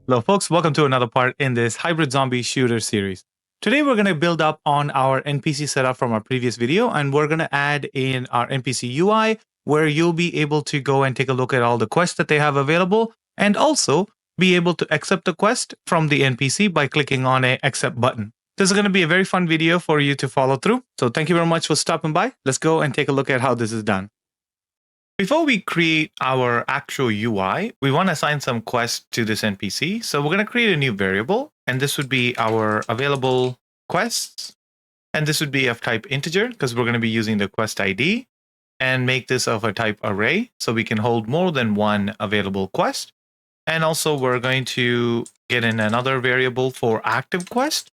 Hello folks, welcome to another part in this hybrid zombie shooter series. Today we're going to build up on our NPC setup from our previous video, and we're going to add in our NPC UI where you'll be able to go and take a look at all the quests that they have available, and also be able to accept the quest from the NPC by clicking on a accept button. This is going to be a very fun video for you to follow through. So thank you very much for stopping by. Let's go and take a look at how this is done. Before we create our actual UI, we want to assign some quests to this NPC. So we're going to create a new variable, and this would be our available quests. And this would be of type integer because we're going to be using the quest ID, and make this of a type array so we can hold more than one available quest. And also we're going to get in another variable for active quest.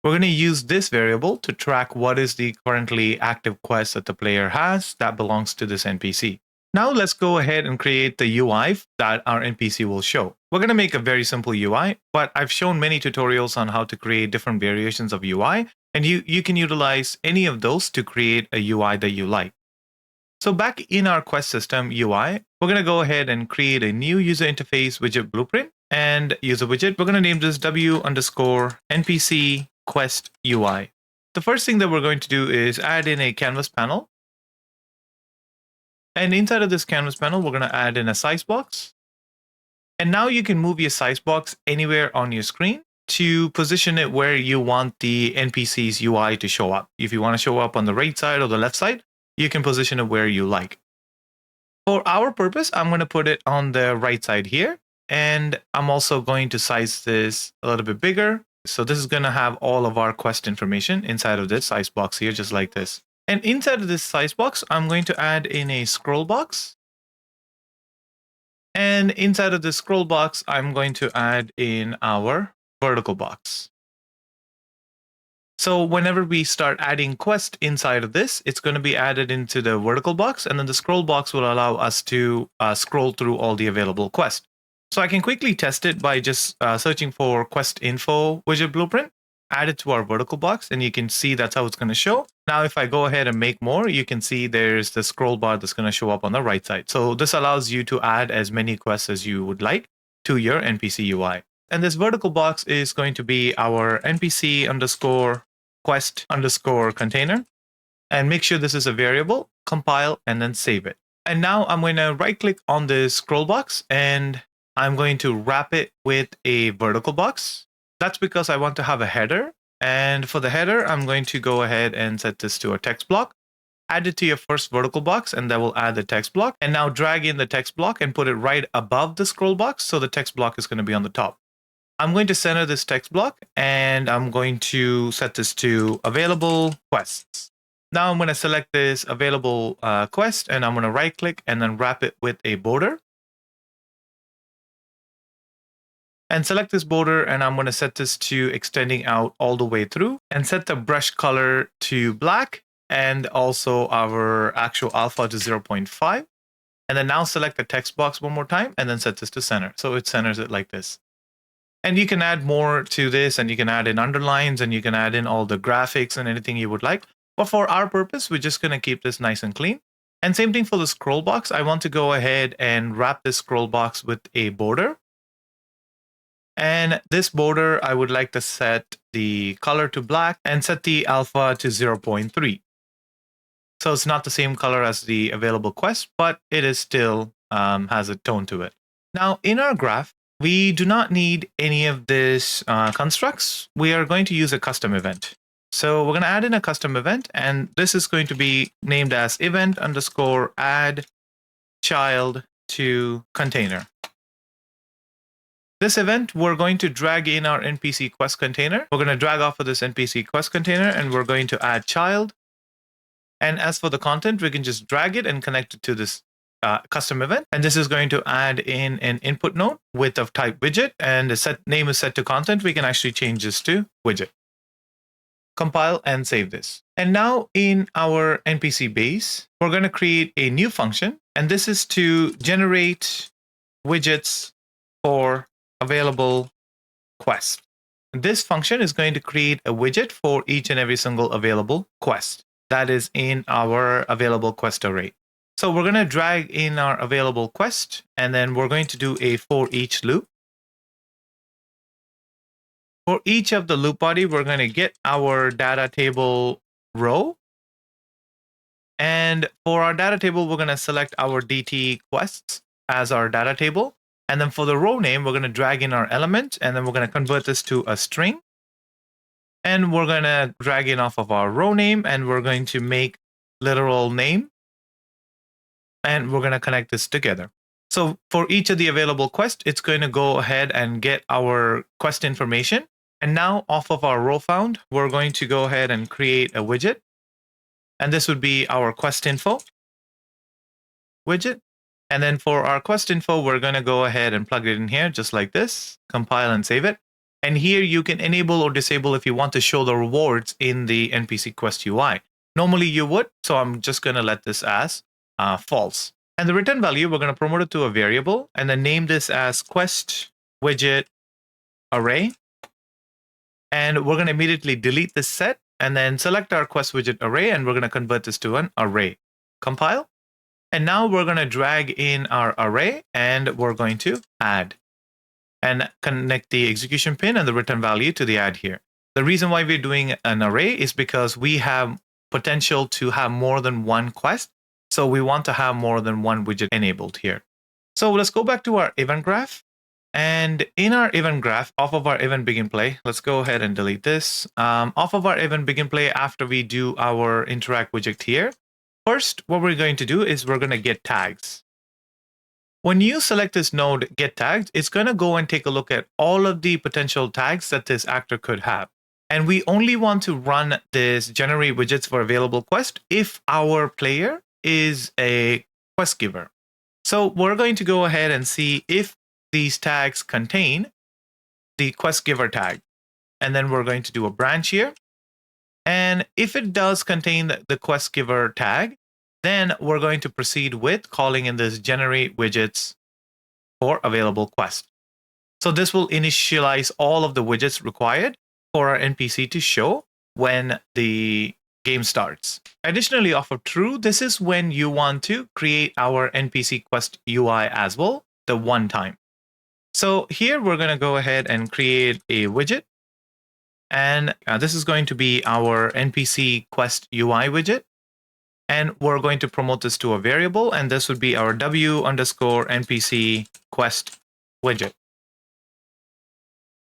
We're going to use this variable to track what is the currently active quest that the player has that belongs to this NPC. Now let's go ahead and create the UI that our NPC will show. We're going to make a very simple UI, but I've shown many tutorials on how to create different variations of UI, and you can utilize any of those to create a UI that you like. So back in our quest system UI, we're going to go ahead and create a new user interface widget blueprint and user widget. We're going to name this w_npc quest UI. The first thing that we're going to do is add in a canvas panel. And inside of this canvas panel, we're going to add in a size box. And now you can move your size box anywhere on your screen to position it where you want the NPC's UI to show up. If you want to show up on the right side or the left side, you can position it where you like. For our purpose, I'm going to put it on the right side here. And I'm also going to size this a little bit bigger. So this is going to have all of our quest information inside of this size box here, just like this. And inside of this size box, I'm going to add in a scroll box. And inside of this scroll box, I'm going to add in our vertical box. So whenever we start adding quest inside of this, it's going to be added into the vertical box, and then the scroll box will allow us to scroll through all the available quests. So I can quickly test it by just searching for quest info widget blueprint, add it to our vertical box, and you can see that's how it's going to show. Now, if I go ahead and make more, you can see there's the scroll bar that's going to show up on the right side. So this allows you to add as many quests as you would like to your NPC UI. And this vertical box is going to be our NPC_quest_container. And make sure this is a variable, compile, and then save it. And now I'm going to right click on this scroll box, and I'm going to wrap it with a vertical box. That's because I want to have a header. And for the header, I'm going to go ahead and set this to a text block. Add it to your first vertical box, and that will add the text block. And now drag in the text block and put it right above the scroll box. So the text block is going to be on the top. I'm going to center this text block, and I'm going to set this to available quests. Now I'm going to select this available quest, and I'm going to right click and then wrap it with a border. And select this border, and I'm going to set this to extending out all the way through, and set the brush color to black, and also our actual alpha to 0.5. And then now select the text box one more time, and then set this to center. So it centers it like this. And you can add more to this, and you can add in underlines, and you can add in all the graphics and anything you would like. But for our purpose, we're just going to keep this nice and clean. And same thing for the scroll box. I want to go ahead and wrap this scroll box with a border. And this border, I would like to set the color to black and set the alpha to 0.3. So it's not the same color as the available quest, but it is still has a tone to it. Now in our graph, we do not need any of this constructs. We are going to use a custom event. So we're going to add in a custom event, and this is going to be named as event_add child to container. This event, we're going to drag in our NPC quest container. We're going to drag off of this NPC quest container, and we're going to add child. And as for the content, we can just drag it and connect it to this custom event. And this is going to add in an input node with of type widget, and the set name is set to content. We can actually change this to widget. Compile and save this. And now in our NPC base, we're going to create a new function, and this is to generate widgets for available quest. This function is going to create a widget for each and every single available quest that is in our available quest array. So we're going to drag in our available quest, and then we're going to do a for each loop. For each of the loop body, we're going to get our data table row. And for our data table, we're going to select our DT quests as our data table. And then for the row name, we're going to drag in our element, and then we're going to convert this to a string. And we're going to drag in off of our row name, and we're going to make literal name. And we're going to connect this together. So for each of the available quests, it's going to go ahead and get our quest information. And now off of our row found, we're going to go ahead and create a widget. And this would be our quest info widget. And then for our quest info, we're going to go ahead and plug it in here just like this, compile and save it. And here you can enable or disable if you want to show the rewards in the NPC Quest UI. Normally you would, so I'm just going to let this as false. And the return value, we're going to promote it to a variable and then name this as quest widget array. And we're going to immediately delete this set and then select our quest widget array, and we're going to convert this to an array. Compile. And now we're going to drag in our array and we're going to add and connect the execution pin and the return value to the add here. The reason why we're doing an array is because we have potential to have more than one quest. So we want to have more than one widget enabled here. So let's go back to our event graph. And in our event graph, off of our event begin play, let's go ahead and delete this. Off of our event begin play, after we do our interact widget here, first, what we're going to do is we're going to get tags. When you select this node, get tags, it's going to go and take a look at all of the potential tags that this actor could have. And we only want to run this generate widgets for available quest if our player is a quest giver. So we're going to go ahead and see if these tags contain the quest giver tag. And then we're going to do a branch here. And if it does contain the quest giver tag, then we're going to proceed with calling in this generate widgets for available quest. So this will initialize all of the widgets required for our NPC to show when the game starts. Additionally, off of true, this is when you want to create our NPC Quest UI as well, the one time. So here we're going to go ahead and create a widget. And this is going to be our NPC Quest UI widget. And we're going to promote this to a variable. And this would be our W_NPC Quest widget.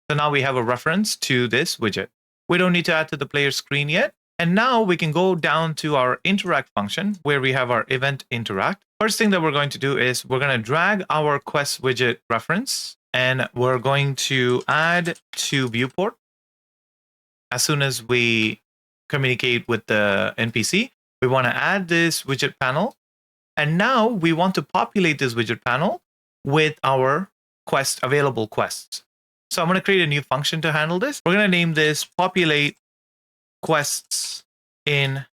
So now we have a reference to this widget. We don't need to add to the player screen yet. And now we can go down to our interact function where we have our event interact. First thing that we're going to do is we're going to drag our quest widget reference and we're going to add to viewport as soon as we communicate with the NPC. We want to add this widget panel. And now we want to populate this widget panel with our quest available quests. So I'm going to create a new function to handle this. We're going to name this populate quests in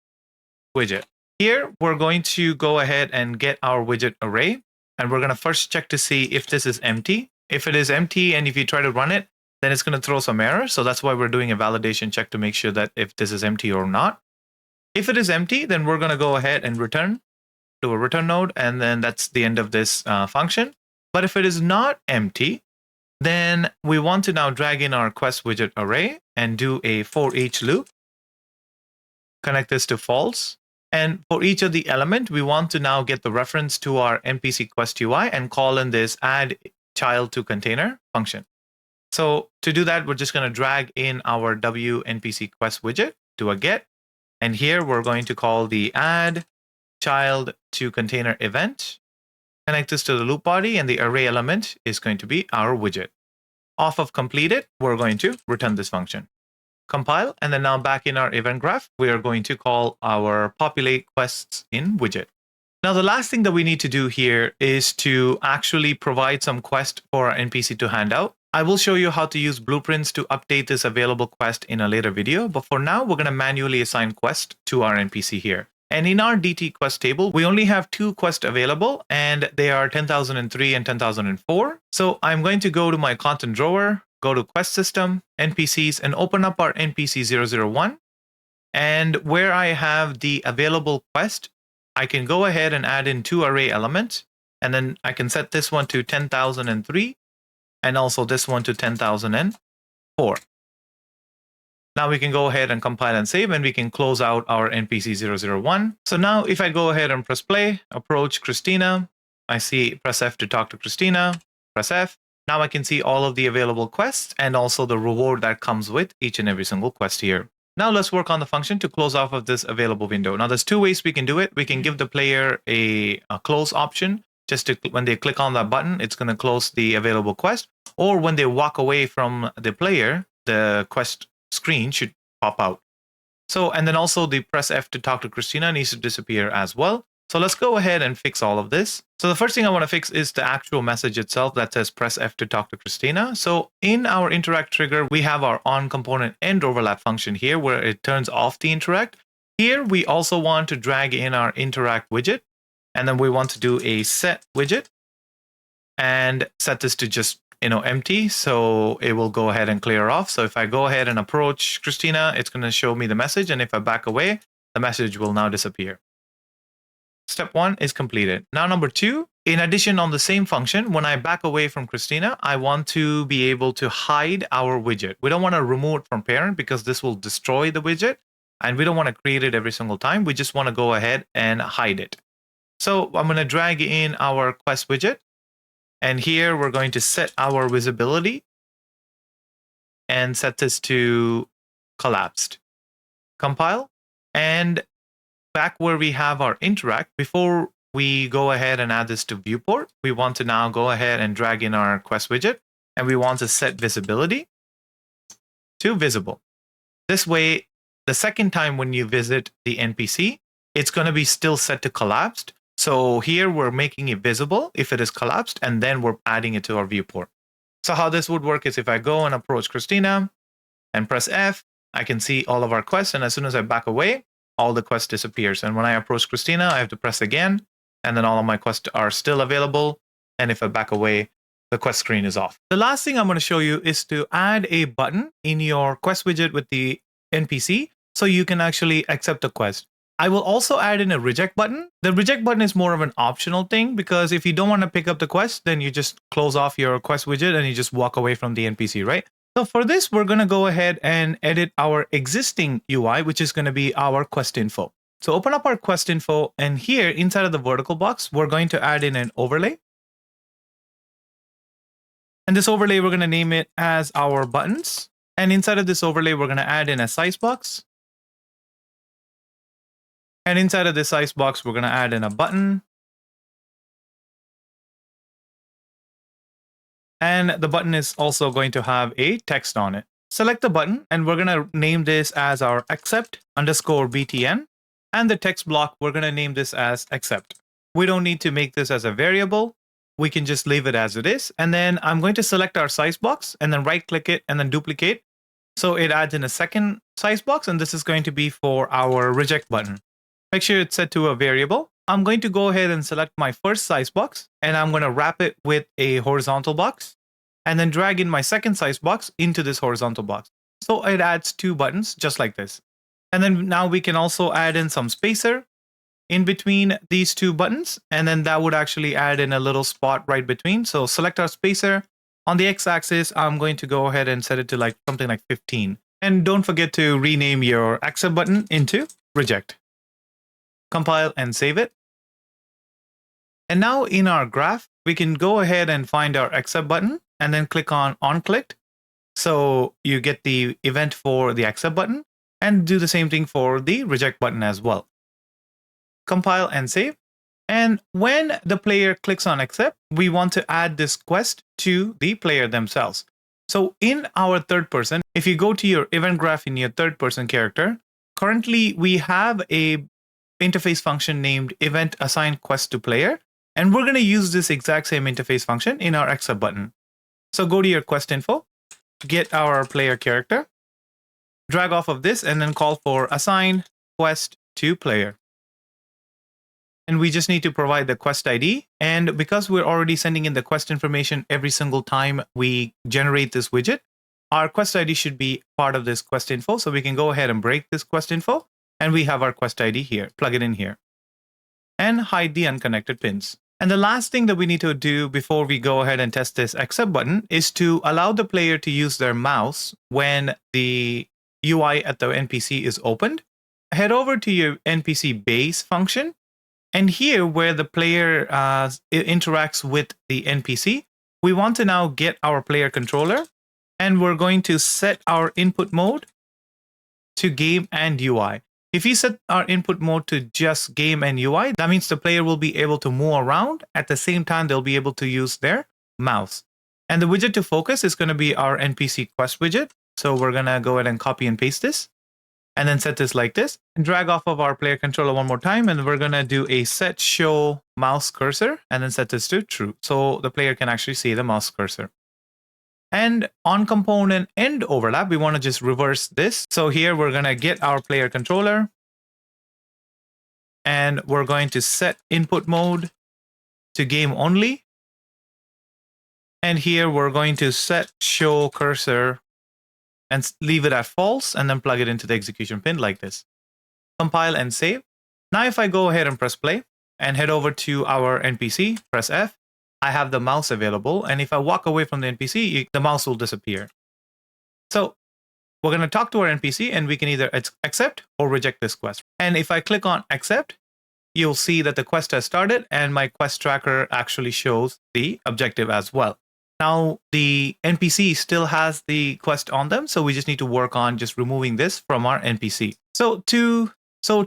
widget. Here, we're going to go ahead and get our widget array. And we're going to first check to see if this is empty. If it is empty and if you try to run it, then it's going to throw some errors. So that's why we're doing a validation check to make sure that if this is empty or not. If it is empty, then we're going to go ahead and return to a return node. And then that's the end of this function. But if it is not empty, then we want to now drag in our quest widget array and do a for each loop. Connect this to false. And for each of the element, we want to now get the reference to our NPC Quest UI and call in this add child to container function. So to do that, we're just going to drag in our W_NPC Quest widget, do a get. And here we're going to call the add child to container event. Connect this to the loop body, and the array element is going to be our widget. Off of completed, we're going to return this function. Compile, and then now back in our event graph, we are going to call our populate quests in widget. Now, the last thing that we need to do here is to actually provide some quest for our NPC to hand out. I will show you how to use blueprints to update this available quest in a later video, but for now, we're going to manually assign quest to our NPC here. And in our DT quest table, we only have 2 quests available, and they are 10,003 and 10,004. So I'm going to go to my content drawer, go to quest system, NPCs, and open up our NPC 001. And where I have the available quest, I can go ahead and add in 2 array elements. And then I can set this one to 10,003 and also this one to 10,004. Now we can go ahead and compile and save, and we can close out our NPC 001. So now if I go ahead and press play, approach Christina, I see press F to talk to Christina, press F. Now I can see all of the available quests and also the reward that comes with each and every single quest here. Now let's work on the function to close off of this available window. Now there's two ways we can do it. We can give the player a close option. Just to, when they click on that button, it's going to close the available quest. Or when they walk away from the player, the quest screen should pop out. So, and then also the press F to talk to Christina needs to disappear as well. So let's go ahead and fix all of this. So the first thing I want to fix is the actual message itself that says press F to talk to Christina. So in our interact trigger, we have our on component end overlap function here where it turns off the interact. Here, we also want to drag in our interact widget. And then we want to do a set widget and set this to just empty. So it will go ahead and clear off. So if I go ahead and approach Christina, it's going to show me the message. And if I back away, the message will now disappear. Step 1 is completed. Now number 2, in addition on the same function, when I back away from Christina, I want to be able to hide our widget. We don't want to remove it from parent because this will destroy the widget. And we don't want to create it every single time. We just want to go ahead and hide it. So I'm going to drag in our quest widget. And here we're going to set our visibility and set this to collapsed. Compile. And back where we have our interact, before we go ahead and add this to viewport, we want to now go ahead and drag in our quest widget. And we want to set visibility to visible. This way, the second time when you visit the NPC, it's going to be still set to collapsed. So here we're making it visible if it is collapsed, and then we're adding it to our viewport. So how this would work is if I go and approach Christina and press F, I can see all of our quests. And as soon as I back away, all the quest disappears. And when I approach Christina, I have to press again, and then all of my quests are still available. And if I back away, the quest screen is off. The last thing I'm going to show you is to add a button in your quest widget with the NPC so you can actually accept a quest. I will also add in a reject button. The reject button is more of an optional thing because if you don't want to pick up the quest, then you just close off your quest widget and you just walk away from the NPC, right? So for this, we're going to go ahead and edit our existing UI, which is going to be our quest info. So open up our quest info, and here inside of the vertical box, we're going to add in an overlay. And this overlay, we're going to name it as our buttons. And inside of this overlay, we're going to add in a size box. And inside of this size box, we're going to add in a button. And the button is also going to have a text on it. Select the button, and we're going to name this as our accept_btn. And the text block, we're going to name this as accept. We don't need to make this as a variable. We can just leave it as it is. And then I'm going to select our size box and then right click it and then duplicate. So it adds in a second size box, and this is going to be for our reject button. Make sure it's set to a variable. I'm going to go ahead and select my first size box, and I'm going to wrap it with a horizontal box, and then drag in my second size box into this horizontal box. So it adds 2 buttons just like this. And then now we can also add in some spacer in between these 2 buttons, and then that would actually add in a little spot right between. So select our spacer. On the x-axis, I'm going to go ahead and set it to like something like 15. And don't forget to rename your accept button into reject. Compile and save it. And now in our graph, we can go ahead and find our accept button and then click on clicked. So you get the event for the accept button, and do the same thing for the reject button as well. Compile and save. And when the player clicks on accept, we want to add this quest to the player themselves. So in our third person, if you go to your event graph in your third person character, currently we have a interface function named event assign quest to player. And we're going to use this exact same interface function in our accept button. So go to your quest info, get our player character, drag off of this, and then call for assign quest to player. And we just need to provide the quest ID. And because we're already sending in the quest information every single time we generate this widget, our quest ID should be part of this quest info. So we can go ahead and break this quest info. And we have our quest ID here, plug it in here, and hide the unconnected pins. And the last thing that we need to do before we go ahead and test this accept button is to allow the player to use their mouse when the UI at the NPC is opened, head over to your NPC base function. And here where the player interacts with the NPC, we want to now get our player controller, and we're going to set our input mode to game and UI. If we set our input mode to just game and UI, that means the player will be able to move around. At the same time, they'll be able to use their mouse. And the widget to focus is going to be our NPC quest widget. So we're going to go ahead and copy and paste this, and then set this like this, and drag off of our player controller one more time. And we're going to do a set show mouse cursor, and then set this to true. So the player can actually see the mouse cursor. And on component end overlap, we want to just reverse this. So here we're going to get our player controller, and we're going to set input mode to game only. And here we're going to set show cursor and leave it at false, and then plug it into the execution pin like this. Compile and save. Now if I go ahead and press play and head over to our NPC, press F, I have the mouse available. And if I walk away from the NPC, the mouse will disappear. So we're going to talk to our NPC, and we can either accept or reject this quest. And if I click on accept, you'll see that the quest has started, and my quest tracker actually shows the objective as well. Now the NPC still has the quest on them, so we just need to work on just removing this from our NPC. So to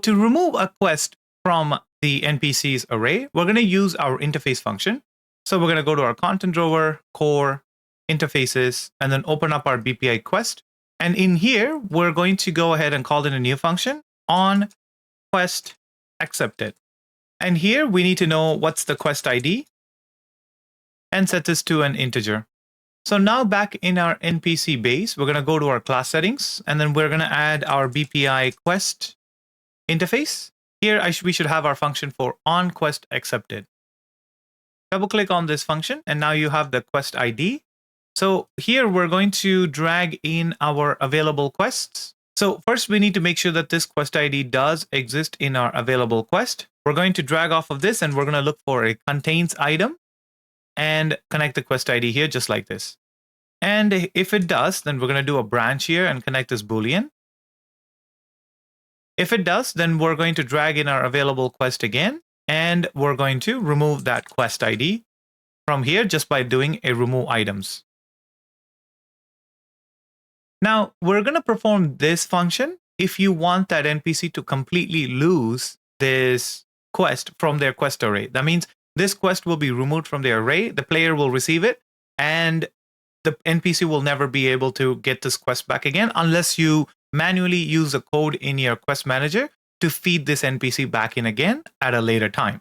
remove a quest from the NPC's array, we're going to use our interface function. So we're going to go to our content drawer, core, interfaces, and then open up our BPI quest. And in here, we're going to go ahead and call in a new function, on quest accepted. And here we need to know what's the quest ID, and set this to an integer. So now back in our NPC base, we're going to go to our class settings, and then we're going to add our BPI quest interface. Here we should have our function for on quest accepted. Double click on this function, and now you have the quest ID. So here we're going to drag in our available quests. So first we need to make sure that this quest ID does exist in our available quest. We're going to drag off of this, and we're going to look for a contains item, and connect the quest ID here just like this. And if it does, then we're going to do a branch here and connect this Boolean. If it does, then we're going to drag in our available quest again, and we're going to remove that quest ID from here just by doing a remove items. Now we're going to perform this function if you want that NPC to completely lose this quest from their quest array. That means this quest will be removed from the array, the player will receive it, and the NPC will never be able to get this quest back again unless you manually use a code in your quest manager to feed this NPC back in again at a later time.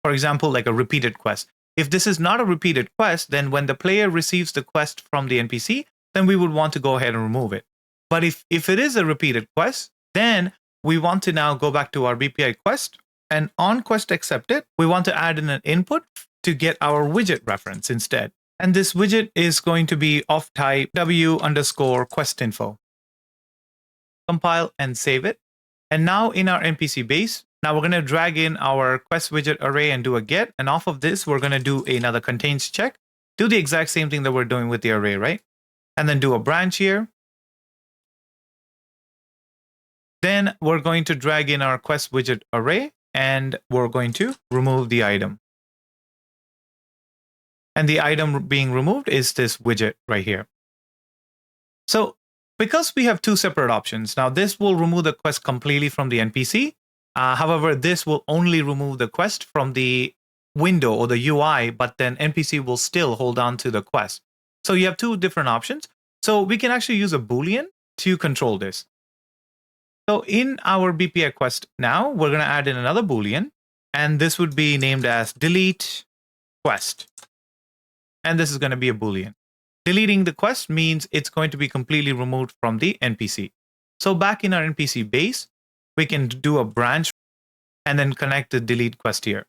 For example, like a repeated quest. If this is not a repeated quest, then when the player receives the quest from the NPC, then we would want to go ahead and remove it. But if it is a repeated quest, then we want to now go back to our BPI quest, and on quest accepted, we want to add in an input to get our widget reference instead. And this widget is going to be of type w_questinfo. Compile and save it. And now in our NPC base, now we're going to drag in our quest widget array and do a get. And off of this, we're going to do another contains check. Do the exact same thing that we're doing with the array, right? And then do a branch here. Then we're going to drag in our quest widget array, and we're going to remove the item. And the item being removed is this widget right here. So because we have two separate options, now this will remove the quest completely from the NPC. However, this will only remove the quest from the window or the UI, but then NPC will still hold on to the quest. So you have two different options. So we can actually use a Boolean to control this. So in our BPI quest now, we're going to add in another Boolean, and this would be named as delete quest. And this is going to be a Boolean. Deleting the quest means it's going to be completely removed from the NPC. So back in our NPC base, we can do a branch and then connect the delete quest here.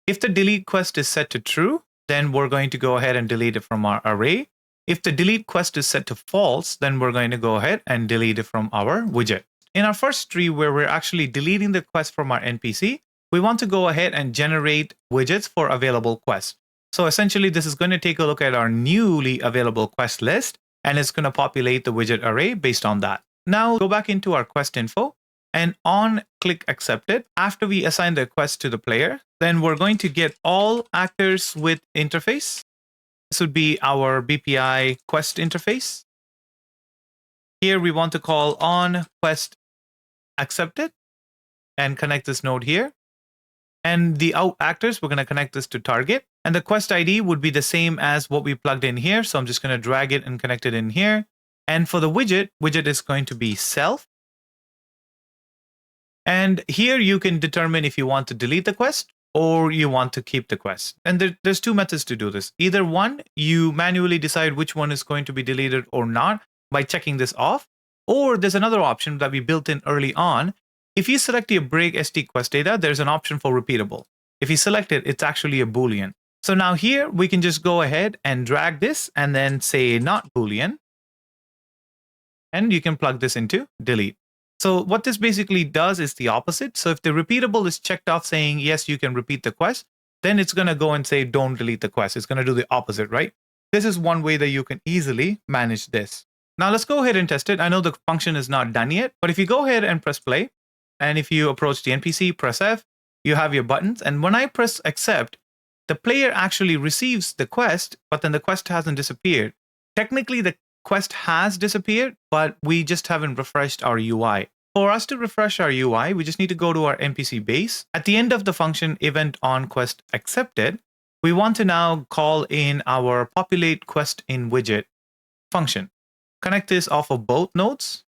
If the delete quest is set to true, then we're going to go ahead and delete it from our array. If the delete quest is set to false, then we're going to go ahead and delete it from our widget. In our first tree, where we're actually deleting the quest from our NPC, we want to go ahead and generate widgets for available quests. So essentially, this is going to take a look at our newly available quest list, and it's going to populate the widget array based on that. now go back into our quest info and on click accepted. After we assign the quest to the player, then we're going to get all actors with interface. This would be our BPI quest interface. Here we want to call on quest accepted and connect this node here. And the out actors, we're going to connect this to target. And the quest ID would be the same as what we plugged in here. So I'm just going to drag it and connect it in here. And for the widget is going to be self. And here you can determine if you want to delete the quest or you want to keep the quest. And there's two methods to do this. Either one, you manually decide which one is going to be deleted or not by checking this off. Or there's another option that we built in early on. If you select your break ST quest data, there's an option for repeatable. If you select it, it's actually a Boolean. So now here we can just go ahead and drag this and then say not Boolean. And you can plug this into delete. So what this basically does is the opposite. So if the repeatable is checked off saying, yes, you can repeat the quest, then it's going to go and say, don't delete the quest. It's going to do the opposite, right? This is one way that you can easily manage this. Now let's go ahead and test it. I know the function is not done yet, but if you go ahead and press play, and if you approach the NPC, press F, you have your buttons. And when I press accept, the player actually receives the quest, but then the quest hasn't disappeared. Technically, the quest has disappeared, but we just haven't refreshed our UI. For us to refresh our UI, we just need to go to our NPC base. At the end of the function event on quest accepted, we want to now call in our populate quest in widget function. Connect this off of both nodes.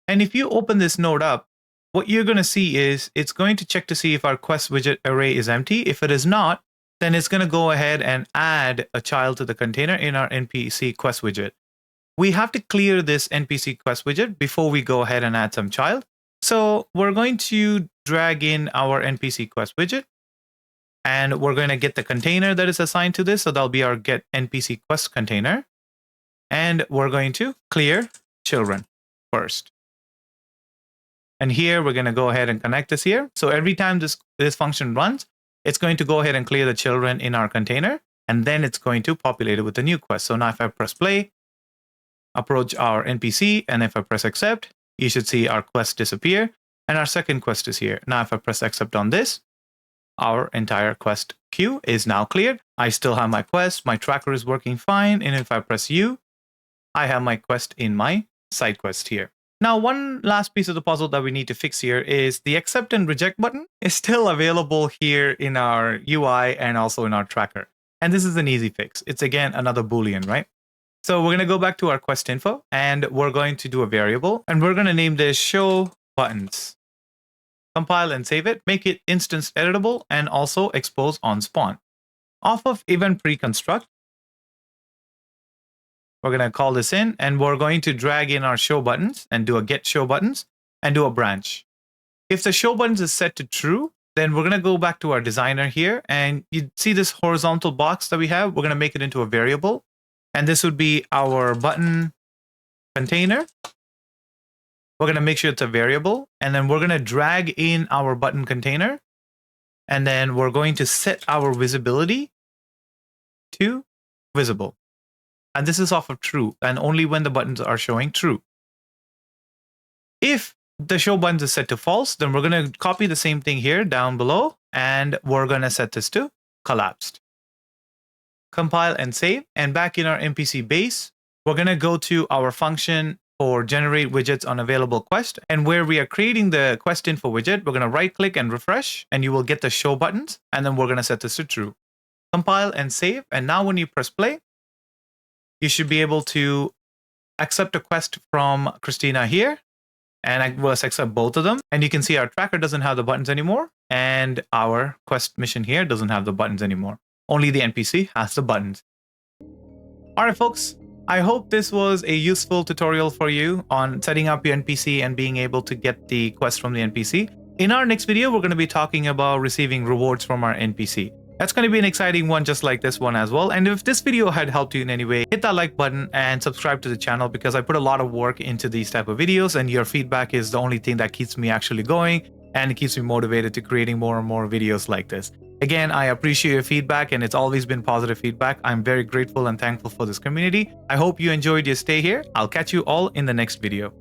And if you open this node up, what you're going to see is it's going to check to see if our quest widget array is empty. If it is not, then it's going to go ahead and add a child to the container in our NPC quest widget. We have to clear this NPC quest widget before we go ahead and add some child. So we're going to drag in our NPC quest widget, and we're going to get the container that is assigned to this. So that'll be our get NPC quest container. And we're going to clear children first. And here we're going to go ahead and connect this here. So every time this function runs, it's going to go ahead and clear the children in our container, and then it's going to populate it with the new quest. So now if I press play, approach our NPC, and if I press accept, you should see our quest disappear, and our second quest is here. Now if I press accept on this, our entire quest queue is now cleared. I still have my quest, my tracker is working fine, and if I press U, I have my quest in my side quest here. Now, one last piece of the puzzle that we need to fix here is the accept and reject button is still available here in our UI and also in our tracker. And this is an easy fix. It's again, another Boolean, right? So we're going to go back to our quest info and we're going to do a variable and we're going to name this show buttons. Compile and save it, make it instance editable and also expose on spawn. Off of event pre-construct, we're going to call this in and we're going to drag in our show buttons and do a get show buttons and do a branch. If the show buttons is set to true, then we're going to go back to our designer here and you see this horizontal box that we have. We're going to make it into a variable and this would be our button container. We're going to make sure it's a variable and then we're going to drag in our button container and then we're going to set our visibility to visible. And this is off of true and only when the buttons are showing true. If the show buttons is set to false, then we're going to copy the same thing here down below and we're going to set this to collapsed. Compile and save. And back in our NPC base, we're going to go to our function for generate widgets on available quest. And where we are creating the quest info widget, we're going to right click and refresh and you will get the show buttons. And then we're going to set this to true. Compile and save. And now when you press play, you should be able to accept a quest from Christina here. And I will accept both of them. And you can see our tracker doesn't have the buttons anymore. And our quest mission here doesn't have the buttons anymore. Only the NPC has the buttons. All right, folks. I hope this was a useful tutorial for you on setting up your NPC and being able to get the quest from the NPC. In our next video, we're going to be talking about receiving rewards from our NPC. That's going to be an exciting one just like this one as well. And if this video had helped you in any way, hit that like button and subscribe to the channel because I put a lot of work into these type of videos and your feedback is the only thing that keeps me actually going and it keeps me motivated to creating more and more videos like this. Again, I appreciate your feedback, and it's always been positive feedback. I'm very grateful and thankful for this community. I hope you enjoyed your stay here. I'll catch you all in the next video.